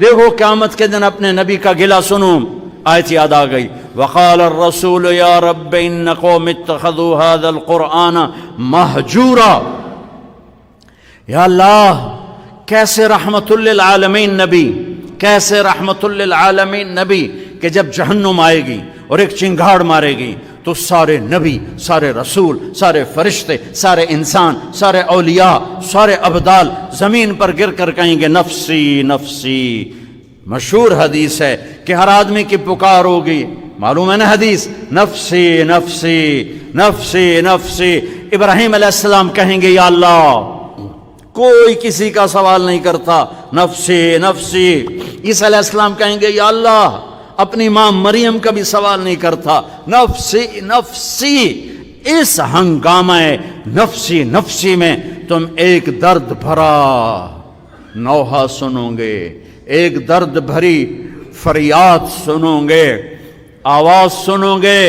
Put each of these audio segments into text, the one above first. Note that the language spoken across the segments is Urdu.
دیکھو قیامت کے دن اپنے نبی کا گلہ سنو، آیت یاد آ گئی، وقال الرسول یا رب ان قوم اتخذوا هذا القرآن مہجورا۔ یا اللہ کیسے رحمت للعالمین نبی، کیسے رحمت للعالمین نبی کہ جب جہنم آئے گی اور ایک چنگھاڑ مارے گی تو سارے نبی، سارے رسول، سارے فرشتے، سارے انسان، سارے اولیاء، سارے ابدال زمین پر گر کر کہیں گے نفسی نفسی۔ مشہور حدیث ہے کہ ہر آدمی کی پکار ہوگی، معلوم ہے نا حدیث، نفسی نفسی نفسی نفسی۔ ابراہیم علیہ السلام کہیں گے یا اللہ، کوئی کسی کا سوال نہیں کرتا، نفسی نفسی۔ عیسیٰ علیہ السلام کہیں گے یا اللہ، اپنی ماں مریم کا بھی سوال نہیں کرتا، نفسی نفسی۔ اس ہنگامہ نفسی نفسی میں تم ایک درد بھرا نوحہ سنو گے، ایک درد بھری فریاد سنو گے، آواز سنو گے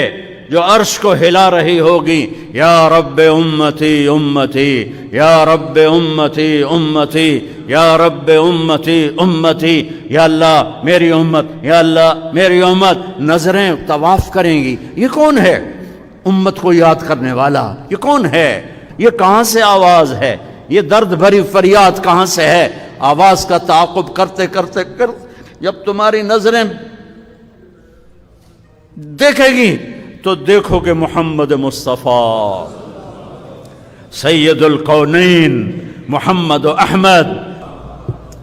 جو عرش کو ہلا رہی ہوگی، یا رب امتی امتی، یا رب امتی امتی، یا رب امتی امتی۔ یا اللہ میری امت، یا اللہ میری امت۔ نظریں طواف کریں گی، یہ کون ہے امت کو یاد کرنے والا؟ یہ کون ہے؟ یہ کہاں سے آواز ہے؟ یہ درد بھری فریاد کہاں سے ہے؟ آواز کا تعاقب کرتے کرتے جب تمہاری نظریں دیکھے گی تو دیکھو کہ محمد مصطفیٰ سید القونین محمد و احمد،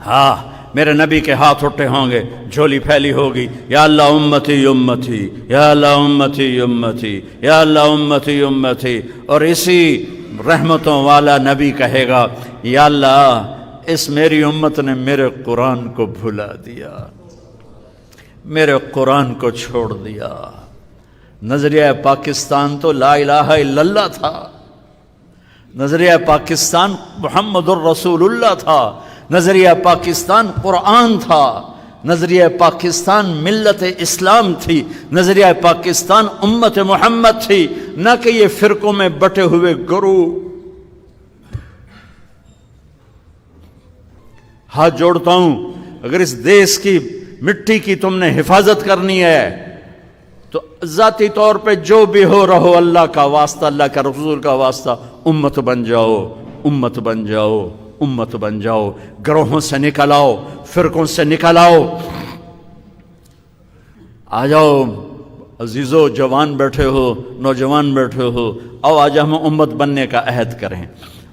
ہاں میرے نبی کے ہاتھ اٹھے ہوں گے، جھولی پھیلی ہوگی، یا اللہ امتی امتی، یا اللہ امتی امتی، یا اللہ امتی امتی۔ اور اسی رحمتوں والا نبی کہے گا یا اللہ اس میری امت نے میرے قرآن کو بھلا دیا، میرے قرآن کو چھوڑ دیا۔ نظریہ پاکستان تو لا الہ الا اللہ تھا، نظریہ پاکستان محمد الرسول اللہ تھا، نظریہ پاکستان قرآن تھا، نظریہ پاکستان ملت اسلام تھی، نظریہ پاکستان امت محمد تھی، نہ کہ یہ فرقوں میں بٹے ہوئے گروہ۔ ہاتھ جوڑتا ہوں، اگر اس دیش کی مٹی کی تم نے حفاظت کرنی ہے تو ذاتی طور پہ جو بھی ہو رہو، اللہ کا واسطہ، اللہ کا رسول کا واسطہ، امت بن جاؤ، امت بن جاؤ، امت بن جاؤ۔ گروہوں سے نکل آؤ، فرقوں سے نکل آؤ، آ جاؤ عزیزو، جوان بیٹھے ہو، نوجوان بیٹھے ہو، آؤ آج ہم امت بننے کا عہد کریں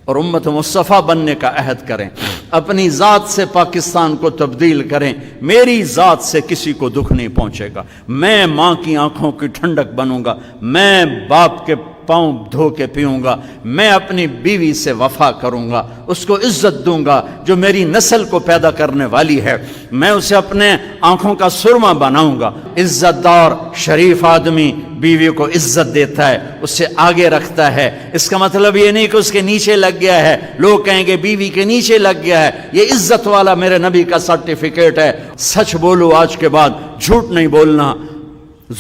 اور امت مصطفیٰ بننے کا عہد کریں، اپنی ذات سے پاکستان کو تبدیل کریں۔ میری ذات سے کسی کو دکھ نہیں پہنچے گا، میں ماں کی آنکھوں کی ٹھنڈک بنوں گا، میں باپ کے پاؤں دھو کے پیوں گا، میں اپنی بیوی سے وفا کروں گا، اس کو عزت دوں گا جو میری نسل کو پیدا کرنے والی ہے، میں اسے اپنے آنکھوں کا سرما بناؤں گا۔ عزت دار شریف آدمی بیوی کو عزت دیتا ہے، اس سے آگے رکھتا ہے۔ اس کا مطلب یہ نہیں کہ اس کے نیچے لگ گیا ہے، لوگ کہیں گے بیوی کے نیچے لگ گیا ہے، یہ عزت والا میرے نبی کا سرٹیفکیٹ ہے۔ سچ بولو آج کے بعد، جھوٹ نہیں بولنا،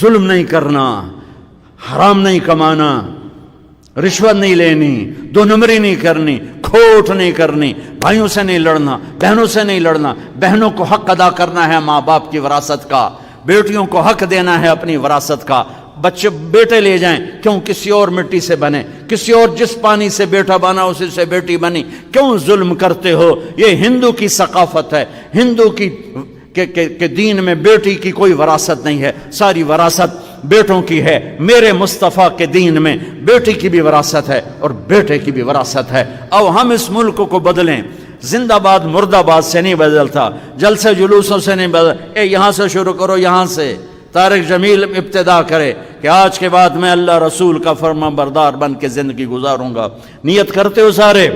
ظلم نہیں کرنا، حرام نہیں کمانا، رشوت نہیں لینی، دو نمبری نہیں کرنی، کھوٹ نہیں کرنی، بھائیوں سے نہیں لڑنا، بہنوں سے نہیں لڑنا، بہنوں کو حق ادا کرنا ہے ماں باپ کی وراثت کا، بیٹیوں کو حق دینا ہے اپنی وراثت کا۔ بچے بیٹے لے جائیں، کیوں کسی اور مٹی سے بنے، کسی اور جس پانی سے بیٹا بنا اسی سے بیٹی بنی، کیوں ظلم کرتے ہو؟ یہ ہندو کی ثقافت ہے، ہندو کی کہ دین میں بیٹی کی کوئی وراثت نہیں ہے، ساری وراثت بیٹوں کی ہے۔ میرے مصطفیٰ کے دین میں بیٹی کی بھی وراثت ہے اور بیٹے کی بھی وراثت ہے۔ اب ہم اس ملک کو بدلیں، زندہ باد مرد آباد سے نہیں بدلتا، جلسے جلوسوں سے نہیں بدلتا، یہاں سے شروع کرو، یہاں سے طارق جمیل ابتدا کرے کہ آج کے بعد میں اللہ رسول کا فرما بردار بن کے زندگی گزاروں گا۔ نیت کرتے ہو سارے؟